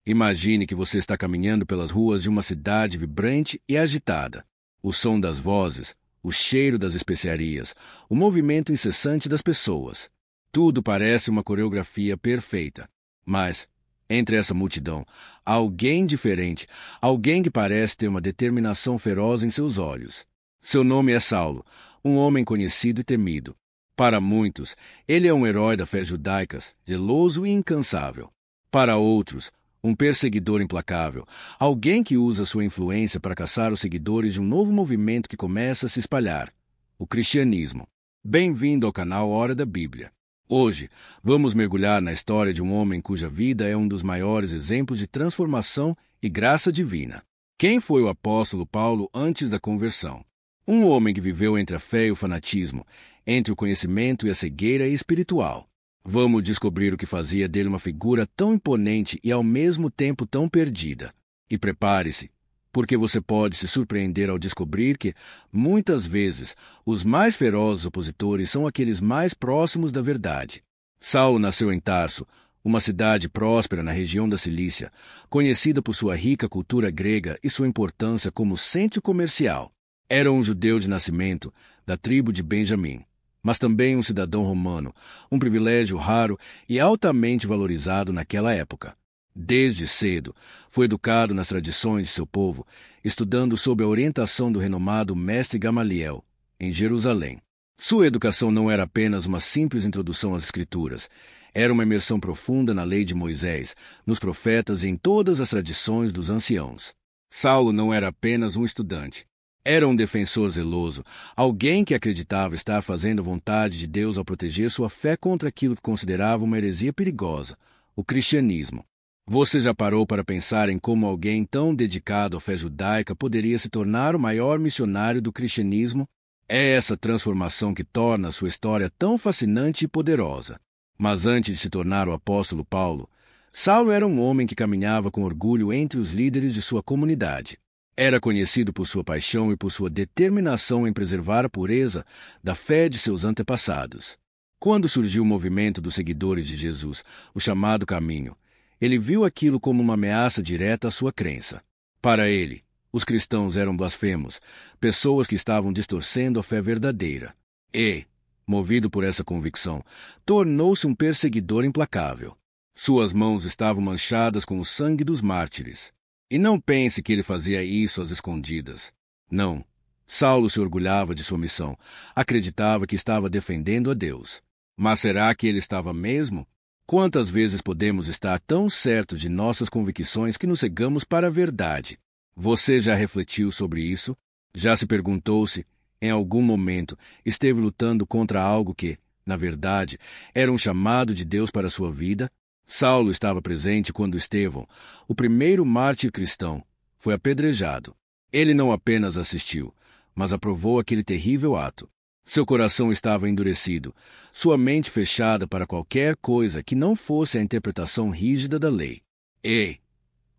Imagine que você está caminhando pelas ruas de uma cidade vibrante e agitada. O som das vozes, o cheiro das especiarias, o movimento incessante das pessoas. Tudo parece uma coreografia perfeita. Mas, entre essa multidão, há alguém diferente, alguém que parece ter uma determinação feroz em seus olhos. Seu nome é Saulo, um homem conhecido e temido. Para muitos, ele é um herói da fé judaica, zeloso e incansável. Para outros, um perseguidor implacável, alguém que usa sua influência para caçar os seguidores de um novo movimento que começa a se espalhar, o cristianismo. Bem-vindo ao canal Hora da Bíblia. Hoje, vamos mergulhar na história de um homem cuja vida é um dos maiores exemplos de transformação e graça divina. Quem foi o apóstolo Paulo antes da conversão? Um homem que viveu entre a fé e o fanatismo, entre o conhecimento e a cegueira espiritual. Vamos descobrir o que fazia dele uma figura tão imponente e ao mesmo tempo tão perdida. E prepare-se, porque você pode se surpreender ao descobrir que, muitas vezes, os mais ferozes opositores são aqueles mais próximos da verdade. Saulo nasceu em Tarso, uma cidade próspera na região da Cilícia, conhecida por sua rica cultura grega e sua importância como centro comercial. Era um judeu de nascimento, da tribo de Benjamim, mas também um cidadão romano, um privilégio raro e altamente valorizado naquela época. Desde cedo, foi educado nas tradições de seu povo, estudando sob a orientação do renomado mestre Gamaliel, em Jerusalém. Sua educação não era apenas uma simples introdução às Escrituras, era uma imersão profunda na lei de Moisés, nos profetas e em todas as tradições dos anciãos. Saulo não era apenas um estudante. Era um defensor zeloso, alguém que acreditava estar fazendo a vontade de Deus ao proteger sua fé contra aquilo que considerava uma heresia perigosa, o cristianismo. Você já parou para pensar em como alguém tão dedicado à fé judaica poderia se tornar o maior missionário do cristianismo? É essa transformação que torna a sua história tão fascinante e poderosa. Mas antes de se tornar o apóstolo Paulo, Saulo era um homem que caminhava com orgulho entre os líderes de sua comunidade. Era conhecido por sua paixão e por sua determinação em preservar a pureza da fé de seus antepassados. Quando surgiu o movimento dos seguidores de Jesus, o chamado Caminho, ele viu aquilo como uma ameaça direta à sua crença. Para ele, os cristãos eram blasfemos, pessoas que estavam distorcendo a fé verdadeira. E, movido por essa convicção, tornou-se um perseguidor implacável. Suas mãos estavam manchadas com o sangue dos mártires. E não pense que ele fazia isso às escondidas. Não. Saulo se orgulhava de sua missão, acreditava que estava defendendo a Deus. Mas será que ele estava mesmo? Quantas vezes podemos estar tão certos de nossas convicções que nos cegamos para a verdade? Você já refletiu sobre isso? Já se perguntou se, em algum momento, esteve lutando contra algo que, na verdade, era um chamado de Deus para a sua vida? Saulo estava presente quando Estevão, o primeiro mártir cristão, foi apedrejado. Ele não apenas assistiu, mas aprovou aquele terrível ato. Seu coração estava endurecido, sua mente fechada para qualquer coisa que não fosse a interpretação rígida da lei. E,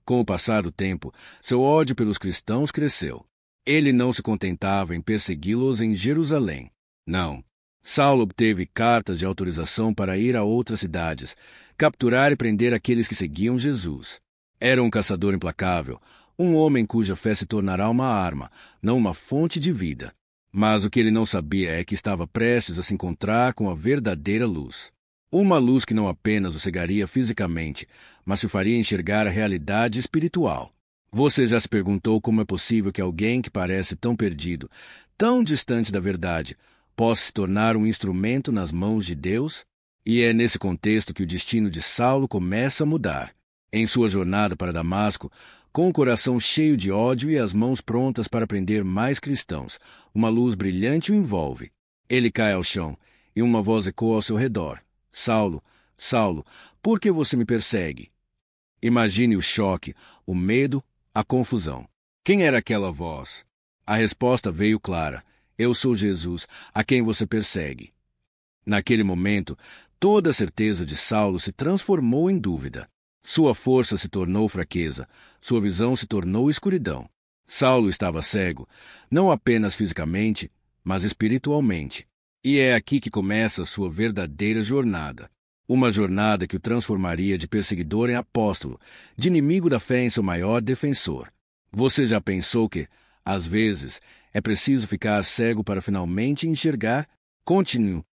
com o passar do tempo, seu ódio pelos cristãos cresceu. Ele não se contentava em persegui-los em Jerusalém. Não. Saulo obteve cartas de autorização para ir a outras cidades, capturar e prender aqueles que seguiam Jesus. Era um caçador implacável, um homem cuja fé se tornará uma arma, não uma fonte de vida. Mas o que ele não sabia é que estava prestes a se encontrar com a verdadeira luz. Uma luz que não apenas o cegaria fisicamente, mas o faria enxergar a realidade espiritual. Você já se perguntou como é possível que alguém que parece tão perdido, tão distante da verdade, possa se tornar um instrumento nas mãos de Deus? E é nesse contexto que o destino de Saulo começa a mudar. Em sua jornada para Damasco, com o coração cheio de ódio e as mãos prontas para prender mais cristãos, uma luz brilhante o envolve. Ele cai ao chão, e uma voz ecoa ao seu redor. Saulo, Saulo, por que você me persegue? Imagine o choque, o medo, a confusão. Quem era aquela voz? A resposta veio clara. Eu sou Jesus, a quem você persegue. Naquele momento, toda a certeza de Saulo se transformou em dúvida. Sua força se tornou fraqueza, sua visão se tornou escuridão. Saulo estava cego, não apenas fisicamente, mas espiritualmente. E é aqui que começa a sua verdadeira jornada. Uma jornada que o transformaria de perseguidor em apóstolo, de inimigo da fé em seu maior defensor. Você já pensou que, às vezes, é preciso ficar cego para finalmente enxergar? Continue